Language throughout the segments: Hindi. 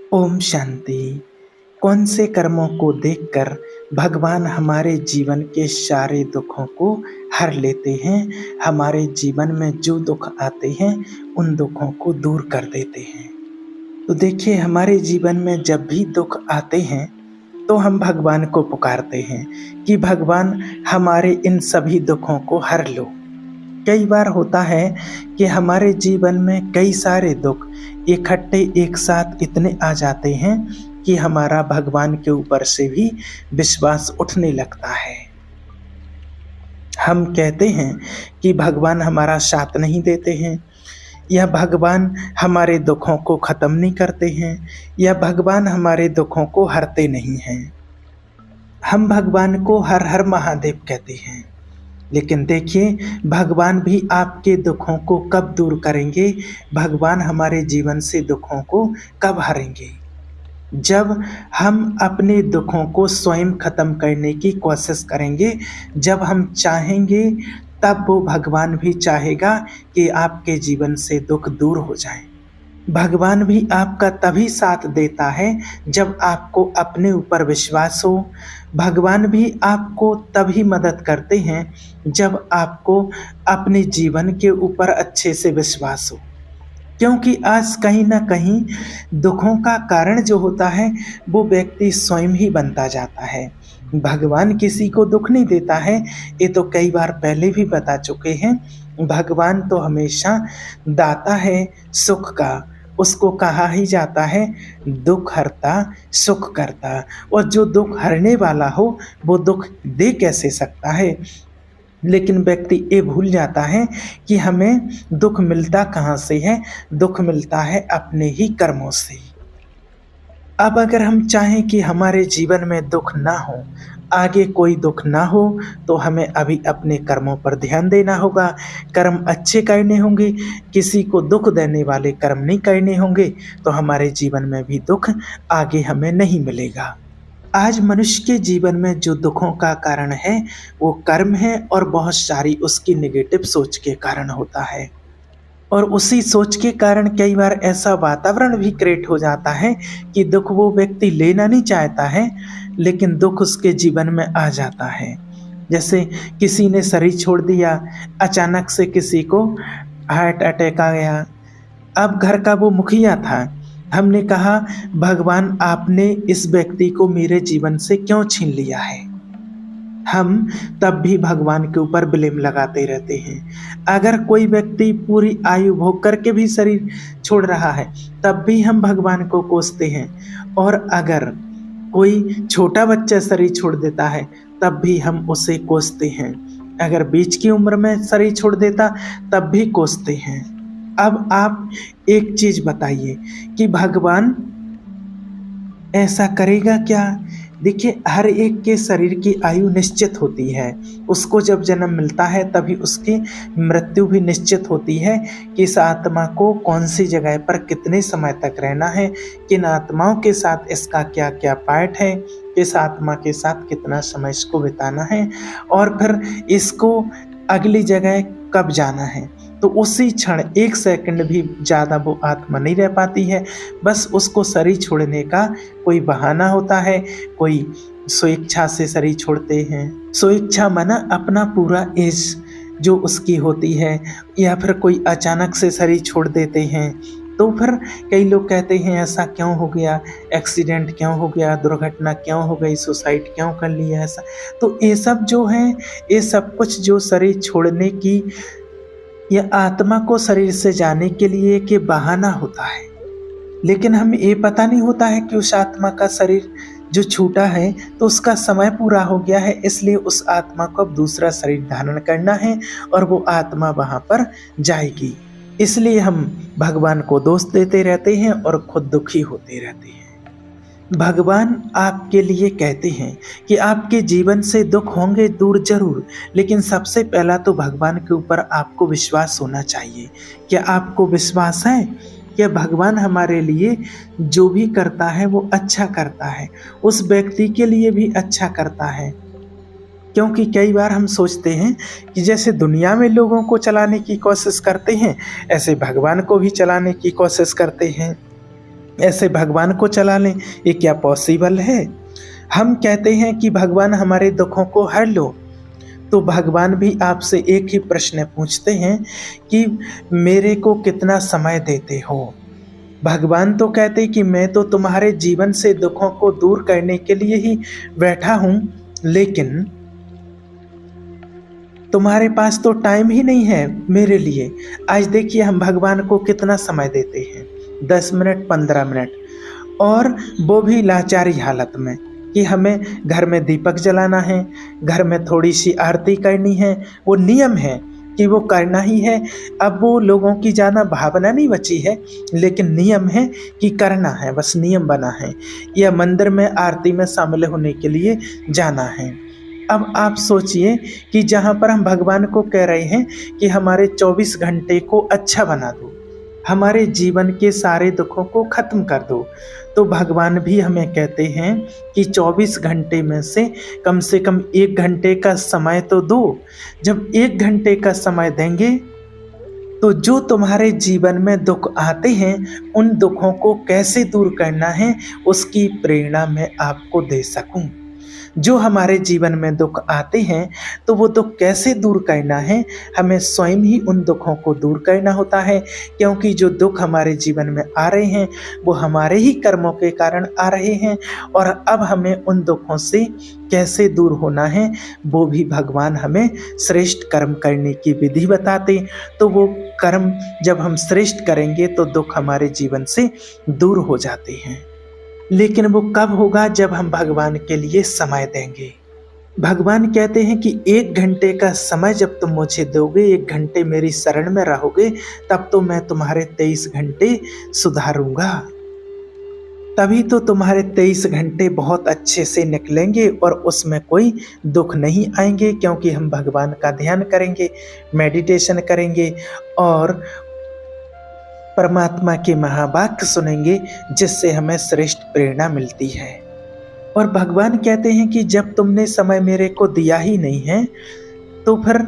ओम शांति। कौन से कर्मों को देखकर भगवान हमारे जीवन के सारे दुखों को हर लेते हैं, हमारे जीवन में जो दुख आते हैं उन दुखों को दूर कर देते हैं। तो देखिए, हमारे जीवन में जब भी दुख आते हैं तो हम भगवान को पुकारते हैं कि भगवान हमारे इन सभी दुखों को हर लो। कई बार होता है कि हमारे जीवन में कई सारे दुख इकट्ठे एक साथ इतने आ जाते हैं कि हमारा भगवान के ऊपर से भी विश्वास उठने लगता है। हम कहते हैं कि भगवान हमारा साथ नहीं देते हैं, या भगवान हमारे दुखों को ख़त्म नहीं करते हैं, या भगवान हमारे दुखों को हरते नहीं हैं। हम भगवान को हर हर महादेव कहते हैं, लेकिन देखिए, भगवान भी आपके दुखों को कब दूर करेंगे, भगवान हमारे जीवन से दुखों को कब हरेंगे? जब हम अपने दुखों को स्वयं खत्म करने की कोशिश करेंगे, जब हम चाहेंगे, तब वो भगवान भी चाहेगा कि आपके जीवन से दुख दूर हो जाए। भगवान भी आपका तभी साथ देता है जब आपको अपने ऊपर विश्वास हो। भगवान भी आपको तभी मदद करते हैं जब आपको अपने जीवन के ऊपर अच्छे से विश्वास हो, क्योंकि आज कहीं ना कहीं दुखों का कारण जो होता है वो व्यक्ति स्वयं ही बनता जाता है। भगवान किसी को दुख नहीं देता है, ये तो कई बार पहले भी बता चुके हैं। भगवान तो हमेशा दाता है सुख का, उसको कहा ही जाता है दुख हरता सुख करता, और जो दुख हरने वाला हो वो दुख दे कैसे सकता है। लेकिन व्यक्ति ये भूल जाता है कि हमें दुख मिलता कहाँ से है, दुख मिलता है अपने ही कर्मों से। अब अगर हम चाहें कि हमारे जीवन में दुख ना हो, आगे कोई दुख ना हो, तो हमें अभी अपने कर्मों पर ध्यान देना होगा। कर्म अच्छे करने होंगे, किसी को दुख देने वाले कर्म नहीं करने होंगे, तो हमारे जीवन में भी दुख आगे हमें नहीं मिलेगा। आज मनुष्य के जीवन में जो दुखों का कारण है वो कर्म है, और बहुत सारी उसकी नेगेटिव सोच के कारण होता है। और उसी सोच के कारण कई बार ऐसा वातावरण भी क्रिएट हो जाता है कि दुख वो व्यक्ति लेना नहीं चाहता है, लेकिन दुख उसके जीवन में आ जाता है। जैसे किसी ने शरीर छोड़ दिया, अचानक से किसी को हार्ट अटैक आ गया। अब घर का वो मुखिया था, हमने कहा भगवान आपने इस व्यक्ति को मेरे जीवन से क्यों छीन लिया है। हम तब भी भगवान के ऊपर ब्लेम लगाते रहते हैं। अगर कोई व्यक्ति पूरी आयु भोग करके भी शरीर छोड़ रहा है, तब भी हम भगवान को कोसते हैं। और अगर कोई छोटा बच्चा शरीर छोड़ देता है, तब भी हम उसे कोसते हैं। अगर बीच की उम्र में शरीर छोड़ देता, तब भी कोसते हैं। अब आप एक चीज बताइए कि भगवान ऐसा करेगा क्या? देखिए, हर एक के शरीर की आयु निश्चित होती है। उसको जब जन्म मिलता है तभी उसकी मृत्यु भी निश्चित होती है कि इस आत्मा को कौन सी जगह पर कितने समय तक रहना है, किन आत्माओं के साथ इसका क्या क्या पार्ट है, किस आत्मा के साथ कितना समय इसको बिताना है, और फिर इसको अगली जगह कब जाना है। तो उसी क्षण एक सेकंड भी ज़्यादा वो आत्मा नहीं रह पाती है। बस उसको शरीर छोड़ने का कोई बहाना होता है, कोई स्वेच्छा से शरीर छोड़ते हैं। स्वेच्छा माना अपना पूरा एज जो उसकी होती है, या फिर कोई अचानक से शरीर छोड़ देते हैं। तो फिर कई लोग कहते हैं ऐसा क्यों हो गया, एक्सीडेंट क्यों हो गया, दुर्घटना क्यों हो गई, सुसाइड क्यों कर लिया ऐसा। तो ये सब जो है, ये सब कुछ जो शरीर छोड़ने की या आत्मा को शरीर से जाने के लिए के बहाना होता है। लेकिन हमें ये पता नहीं होता है कि उस आत्मा का शरीर जो छूटा है तो उसका समय पूरा हो गया है, इसलिए उस आत्मा को अब दूसरा शरीर धारण करना है और वो आत्मा वहाँ पर जाएगी। इसलिए हम भगवान को दोष देते रहते हैं और खुद दुखी होते रहते हैं। भगवान आपके लिए कहते हैं कि आपके जीवन से दुख होंगे दूर जरूर, लेकिन सबसे पहला तो भगवान के ऊपर आपको विश्वास होना चाहिए। क्या आपको विश्वास है कि भगवान हमारे लिए जो भी करता है वो अच्छा करता है, उस व्यक्ति के लिए भी अच्छा करता है? क्योंकि कई बार हम सोचते हैं कि जैसे दुनिया में लोगों को चलाने की कोशिश करते हैं, ऐसे भगवान को भी चलाने की कोशिश करते हैं। ऐसे भगवान को चला लें, ये क्या पॉसिबल है? हम कहते हैं कि भगवान हमारे दुखों को हर लो, तो भगवान भी आपसे एक ही प्रश्न पूछते हैं कि मेरे को कितना समय देते हो। भगवान तो कहते कि मैं तो तुम्हारे जीवन से दुखों को दूर करने के लिए ही बैठा हूं, लेकिन तुम्हारे पास तो टाइम ही नहीं है मेरे लिए। आज देखिए हम भगवान को कितना समय देते हैं, 10 मिनट 15 मिनट, और वो भी लाचारी हालत में कि हमें घर में दीपक जलाना है, घर में थोड़ी सी आरती करनी है, वो नियम है कि वो करना ही है। अब वो लोगों की ज़्यादा भावना नहीं बची है, लेकिन नियम है कि करना है, बस नियम बना है, या मंदिर में आरती में शामिल होने के लिए जाना है। अब आप सोचिए कि जहाँ पर हम भगवान को कह रहे हैं कि हमारे 24 घंटे को अच्छा बना दो, हमारे जीवन के सारे दुखों को खत्म कर दो, तो भगवान भी हमें कहते हैं कि 24 घंटे में से कम 1 घंटे का समय तो दो। जब 1 घंटे का समय देंगे तो जो तुम्हारे जीवन में दुख आते हैं, उन दुखों को कैसे दूर करना है उसकी प्रेरणा मैं आपको दे सकूं। जो हमारे जीवन में दुख आते हैं, तो वो दुख कैसे दूर करना है, हमें स्वयं ही उन दुखों को दूर करना होता है, क्योंकि जो दुख हमारे जीवन में आ रहे हैं वो हमारे ही कर्मों के कारण आ रहे हैं। और अब हमें उन दुखों से कैसे दूर होना है, वो भी भगवान हमें श्रेष्ठ कर्म करने की विधि बताते। तो वो कर्म जब हम श्रेष्ठ करेंगे तो दुख हमारे जीवन से दूर हो जाते हैं। लेकिन वो कब होगा? जब हम भगवान के लिए समय देंगे। भगवान कहते हैं कि 1 घंटे का समय जब तुम मुझे दोगे, 1 घंटे मेरी शरण में रहोगे, तब तो मैं तुम्हारे 23 घंटे सुधारूंगा। तभी तो तुम्हारे 23 घंटे बहुत अच्छे से निकलेंगे और उसमें कोई दुख नहीं आएंगे, क्योंकि हम भगवान का ध्यान करेंगे, मेडिटेशन करेंगे और परमात्मा के महावाक्य सुनेंगे, जिससे हमें श्रेष्ठ प्रेरणा मिलती है। और भगवान कहते हैं कि जब तुमने समय मेरे को दिया ही नहीं है, तो फिर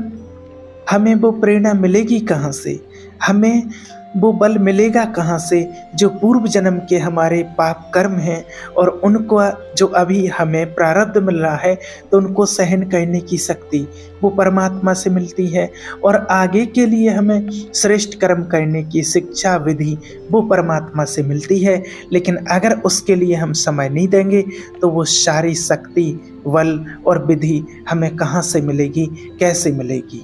हमें वो प्रेरणा मिलेगी कहाँ से, हमें वो बल मिलेगा कहाँ से, जो पूर्व जन्म के हमारे पाप कर्म हैं और उनको जो अभी हमें प्रारब्ध मिल रहा है, तो उनको सहन करने की शक्ति वो परमात्मा से मिलती है। और आगे के लिए हमें श्रेष्ठ कर्म करने की शिक्षा विधि वो परमात्मा से मिलती है। लेकिन अगर उसके लिए हम समय नहीं देंगे, तो वो सारी शक्ति, बल और विधि हमें कहाँ से मिलेगी, कैसे मिलेगी?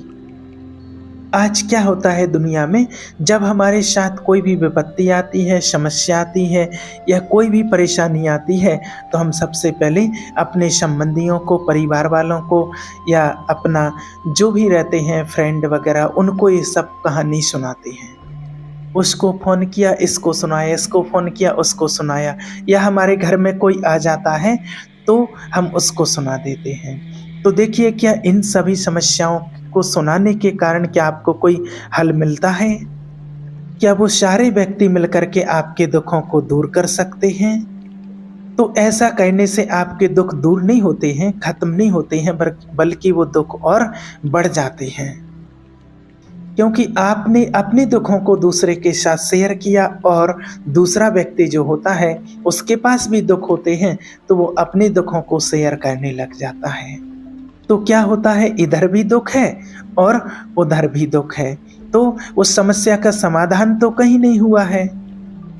आज क्या होता है दुनिया में, जब हमारे साथ कोई भी विपत्ति आती है, समस्या आती है या कोई भी परेशानी आती है, तो हम सबसे पहले अपने संबंधियों को, परिवार वालों को या अपना जो भी रहते हैं फ्रेंड वगैरह, उनको ये सब कहानी सुनाते हैं। उसको फ़ोन किया, इसको सुनाया, इसको फ़ोन किया, उसको सुनाया, या हमारे घर में कोई आ जाता है तो हम उसको सुना देते हैं। तो देखिए, क्या इन सभी समस्याओं को सुनाने के कारण क्या आपको कोई हल मिलता है? क्या वो सारे व्यक्ति मिलकर के आपके दुखों को दूर कर सकते हैं? तो ऐसा करने से आपके दुख दूर नहीं होते हैं, खत्म नहीं होते हैं, बल्कि वो दुख और बढ़ जाते हैं, क्योंकि आपने अपने दुखों को दूसरे के साथ शेयर किया और दूसरा व्यक्ति जो होता है उसके पास भी दुख होते हैं, तो वो अपने दुखों को शेयर करने लग जाता है। तो क्या होता है, इधर भी दुख है और उधर भी दुख है, तो उस समस्या का समाधान तो कहीं नहीं हुआ है,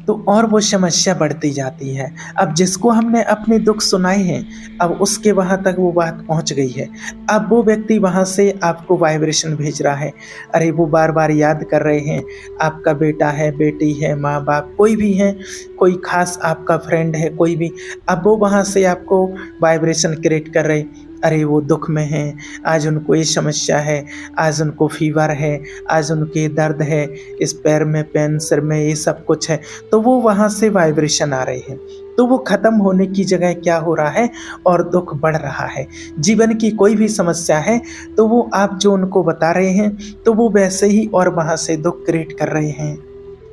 तो और वो समस्या बढ़ती जाती है। अब जिसको हमने अपने दुख सुनाए हैं, अब उसके वहाँ तक वो बात पहुँच गई है, अब वो व्यक्ति वहाँ से आपको वाइब्रेशन भेज रहा है, अरे वो बार बार याद कर रहे हैं, आपका बेटा है, बेटी है, माँ बाप कोई भी है, कोई खास आपका फ्रेंड है, कोई भी, अब वो वहाँ से आपको वाइब्रेशन क्रिएट कर रहे, अरे वो दुख में हैं, आज उनको ये समस्या है, आज उनको फीवर है, आज उनके दर्द है, इस पैर में पेन, सिर में, ये सब कुछ है, तो वो वहाँ से वाइब्रेशन आ रहे हैं। तो वो ख़त्म होने की जगह क्या हो रहा है, और दुख बढ़ रहा है। जीवन की कोई भी समस्या है तो वो आप जो उनको बता रहे हैं, तो वो वैसे ही और वहाँ से दुख क्रिएट कर रहे हैं।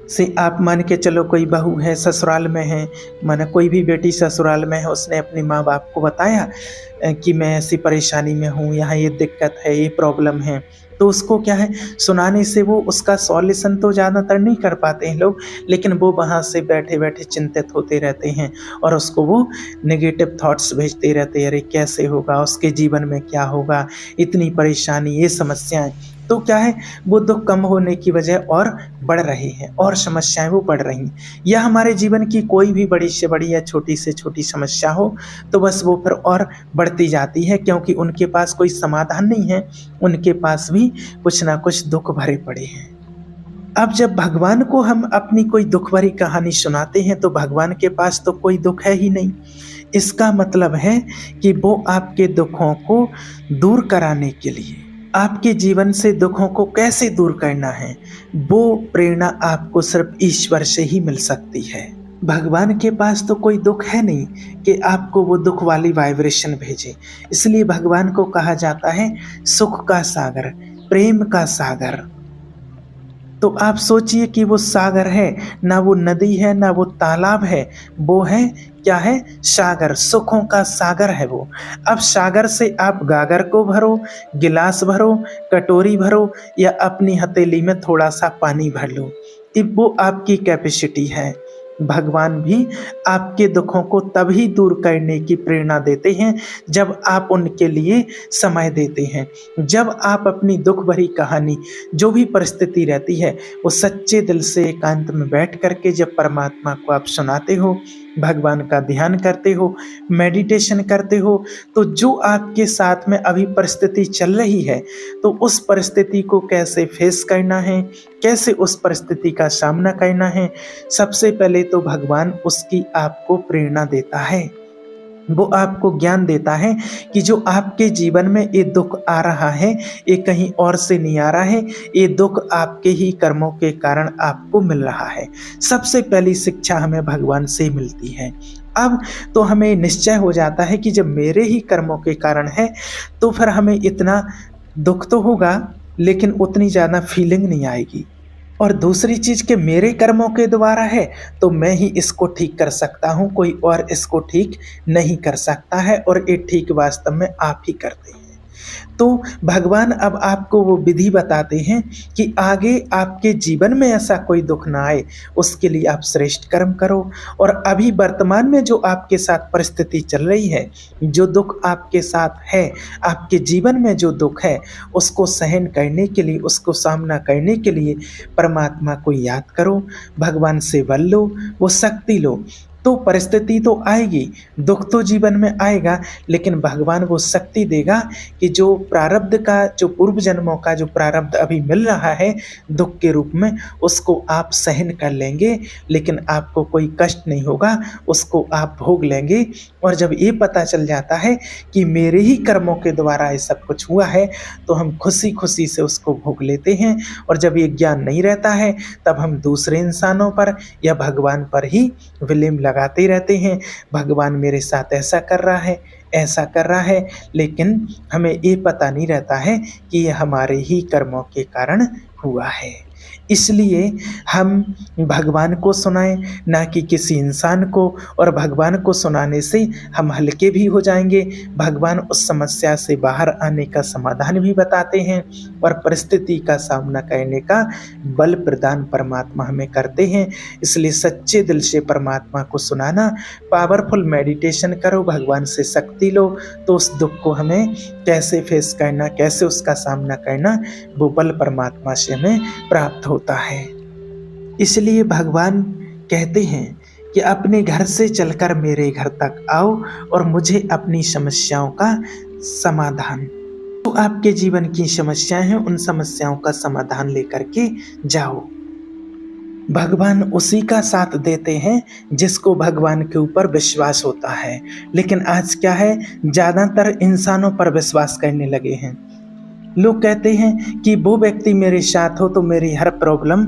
से आप मान के चलो, कोई बहू है ससुराल में है, माना कोई भी बेटी ससुराल में है, उसने अपने माँ बाप को बताया कि मैं ऐसी परेशानी में हूँ, यहाँ ये दिक्कत है, ये प्रॉब्लम है, तो उसको क्या है, सुनाने से वो उसका सॉल्यूशन तो ज़्यादातर नहीं कर पाते हैं लोग, लेकिन वो वहाँ से बैठे बैठे चिंतित होते रहते हैं और उसको वो नेगेटिव थॉट्स भेजते रहते हैं, अरे कैसे होगा, उसके जीवन में क्या होगा, इतनी परेशानी, ये समस्याएं। तो क्या है, वो दुख कम होने की वजह और बढ़ रही हैं और समस्याएं वो बढ़ रही हैं। या हमारे जीवन की कोई भी बड़ी से बड़ी या छोटी से छोटी समस्या हो तो बस वो फिर और बढ़ती जाती है, क्योंकि उनके पास कोई समाधान नहीं है, उनके पास भी कुछ ना कुछ दुख भरे पड़े हैं। अब जब भगवान को हम अपनी कोई दुख भरी कहानी सुनाते हैं तो भगवान के पास तो कोई दुख है ही नहीं। इसका मतलब है कि वो आपके दुखों को दूर कराने के लिए, आपके जीवन से दुखों को कैसे दूर करना है, वो प्रेरणा आपको सिर्फ ईश्वर से ही मिल सकती है। भगवान के पास तो कोई दुख है नहीं कि आपको वो दुख वाली वाइब्रेशन भेजे। इसलिए भगवान को कहा जाता है सुख का सागर, प्रेम का सागर। तो आप सोचिए कि वो सागर है, ना वो नदी है ना वो तालाब है, वो है क्या है, सागर, सुखों का सागर है वो। अब सागर से आप गागर को भरो, गिलास भरो, कटोरी भरो या अपनी हथेली में थोड़ा सा पानी भर लो, वो आपकी कैपेसिटी है। भगवान भी आपके दुखों को तभी दूर करने की प्रेरणा देते हैं जब आप उनके लिए समय देते हैं, जब आप अपनी दुख भरी कहानी, जो भी परिस्थिति रहती है, वो सच्चे दिल से एकांत में बैठ करके जब परमात्मा को आप सुनाते हो, भगवान का ध्यान करते हो, मेडिटेशन करते हो, तो जो आपके साथ में अभी परिस्थिति चल रही है, तो उस परिस्थिति को कैसे फेस करना है, कैसे उस परिस्थिति का सामना करना है, सबसे पहले तो भगवान उसकी आपको प्रेरणा देता है। वो आपको ज्ञान देता है कि जो आपके जीवन में ये दुख आ रहा है, ये कहीं और से नहीं आ रहा है, ये दुख आपके ही कर्मों के कारण आपको मिल रहा है। सबसे पहली शिक्षा हमें भगवान से मिलती है। अब तो हमें निश्चय हो जाता है कि जब मेरे ही कर्मों के कारण है तो फिर हमें इतना दुख तो होगा लेकिन उतनी ज़्यादा फीलिंग नहीं आएगी। और दूसरी चीज़ कि मेरे कर्मों के द्वारा है तो मैं ही इसको ठीक कर सकता हूँ, कोई और इसको ठीक नहीं कर सकता है, और ये ठीक वास्तव में आप ही करते हैं। तो भगवान अब आपको वो विधि बताते हैं कि आगे आपके जीवन में ऐसा कोई दुख ना आए, उसके लिए आप श्रेष्ठ कर्म करो। और अभी वर्तमान में जो आपके साथ परिस्थिति चल रही है, जो दुख आपके साथ है, आपके जीवन में जो दुख है, उसको सहन करने के लिए, उसको सामना करने के लिए परमात्मा को याद करो, भगवान से बल लो, वो शक्ति लो। तो परिस्थिति तो आएगी, दुख तो जीवन में आएगा, लेकिन भगवान वो शक्ति देगा कि जो प्रारब्ध का, जो पूर्व जन्मों का जो प्रारब्ध अभी मिल रहा है दुख के रूप में, उसको आप सहन कर लेंगे, लेकिन आपको कोई कष्ट नहीं होगा, उसको आप भोग लेंगे। और जब ये पता चल जाता है कि मेरे ही कर्मों के द्वारा ये सब कुछ हुआ है, तो हम खुशी खुशी से उसको भोग लेते हैं। और जब ये ज्ञान नहीं रहता है, तब हम दूसरे इंसानों पर या भगवान पर ही विलेम लगाते रहते हैं, भगवान मेरे साथ ऐसा कर रहा है, ऐसा कर रहा है, लेकिन हमें ये पता नहीं रहता है कि ये हमारे ही कर्मों के कारण हुआ है। इसलिए हम भगवान को सुनाएं, ना कि किसी इंसान को, और भगवान को सुनाने से हम हल्के भी हो जाएंगे। भगवान उस समस्या से बाहर आने का समाधान भी बताते हैं और परिस्थिति का सामना करने का बल प्रदान परमात्मा हमें करते हैं। इसलिए सच्चे दिल से परमात्मा को सुनाना, पावरफुल मेडिटेशन करो, भगवान से शक्ति लो, तो उस दुख को हमें कैसे फेस करना, कैसे उसका सामना करना, वो बल परमात्मा से हमें प्राप्त होता है। इसलिए भगवान कहते हैं कि अपने घर से चलकर मेरे घर तक आओ और मुझे अपनी समस्याओं का समाधान, तो आपके जीवन की समस्याएं हैं, उन समस्याओं का समाधान लेकर के जाओ। भगवान उसी का साथ देते हैं जिसको भगवान के ऊपर विश्वास होता है। लेकिन आज क्या है, ज़्यादातर इंसानों पर विश्वास करने लगे हैं। लोग कहते हैं कि वो व्यक्ति मेरे साथ हो तो मेरी हर प्रॉब्लम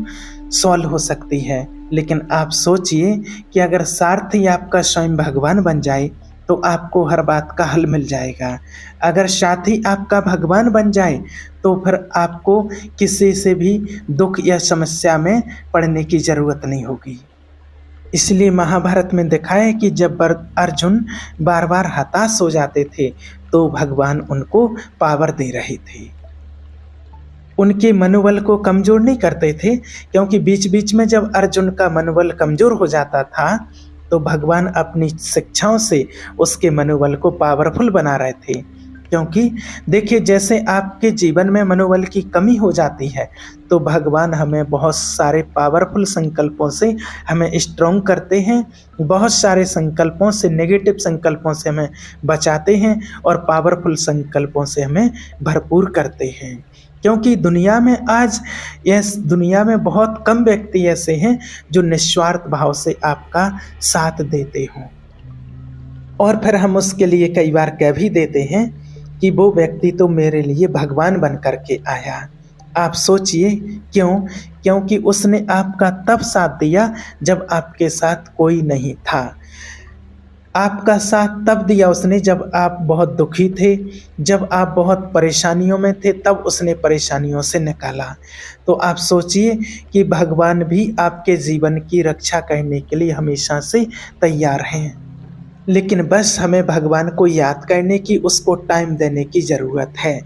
सॉल्व हो सकती है। लेकिन आप सोचिए कि अगर सारथी आपका स्वयं भगवान बन जाए तो आपको हर बात का हल मिल जाएगा। अगर साथी आपका भगवान बन जाए तो फिर आपको किसी से भी दुख या समस्या में पड़ने की ज़रूरत नहीं होगी। इसलिए महाभारत में दिखाया है कि जब अर्जुन बार बार हताश हो जाते थे तो भगवान उनको पावर दे रहे थे। उनके मनोबल को कमज़ोर नहीं करते थे, क्योंकि बीच-बीच में जब अर्जुन का मनोबल कमज़ोर हो जाता था, तो भगवान अपनी शिक्षाओं से उसके मनोबल को पावरफुल बना रहे थे। क्योंकि देखिए, जैसे आपके जीवन में मनोबल की कमी हो जाती है, तो भगवान हमें बहुत सारे पावरफुल संकल्पों से हमें स्ट्रॉन्ग करते हैं, बहुत सारे संकल्पों से, नेगेटिव संकल्पों से हमें बचाते हैं और पावरफुल संकल्पों से हमें भरपूर करते हैं। क्योंकि दुनिया में आज, इस दुनिया में बहुत कम व्यक्ति ऐसे हैं जो निस्वार्थ भाव से आपका साथ देते हों, और फिर हम उसके लिए कई बार कह भी देते हैं कि वो व्यक्ति तो मेरे लिए भगवान बन कर के आया। आप सोचिए क्यों? क्योंकि उसने आपका तब साथ दिया जब आपके साथ कोई नहीं था। आपका साथ तब दिया उसने जब आप बहुत दुखी थे, जब आप बहुत परेशानियों में थे, तब उसने परेशानियों से निकाला। तो आप सोचिए कि भगवान भी आपके जीवन की रक्षा करने के लिए हमेशा से तैयार हैं। लेकिन बस हमें भगवान को याद करने की, उसको टाइम देने की ज़रूरत है।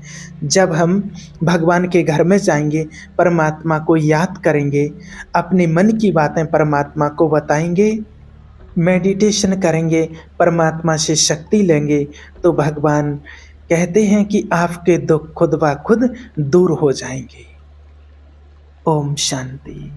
जब हम भगवान के घर में जाएंगे, परमात्मा को याद करेंगे, अपने मन की बातें परमात्मा को बताएंगे, मेडिटेशन करेंगे, परमात्मा से शक्ति लेंगे, तो भगवान कहते हैं कि आपके दुख खुद ब खुद दूर हो जाएंगे। ओम शांति।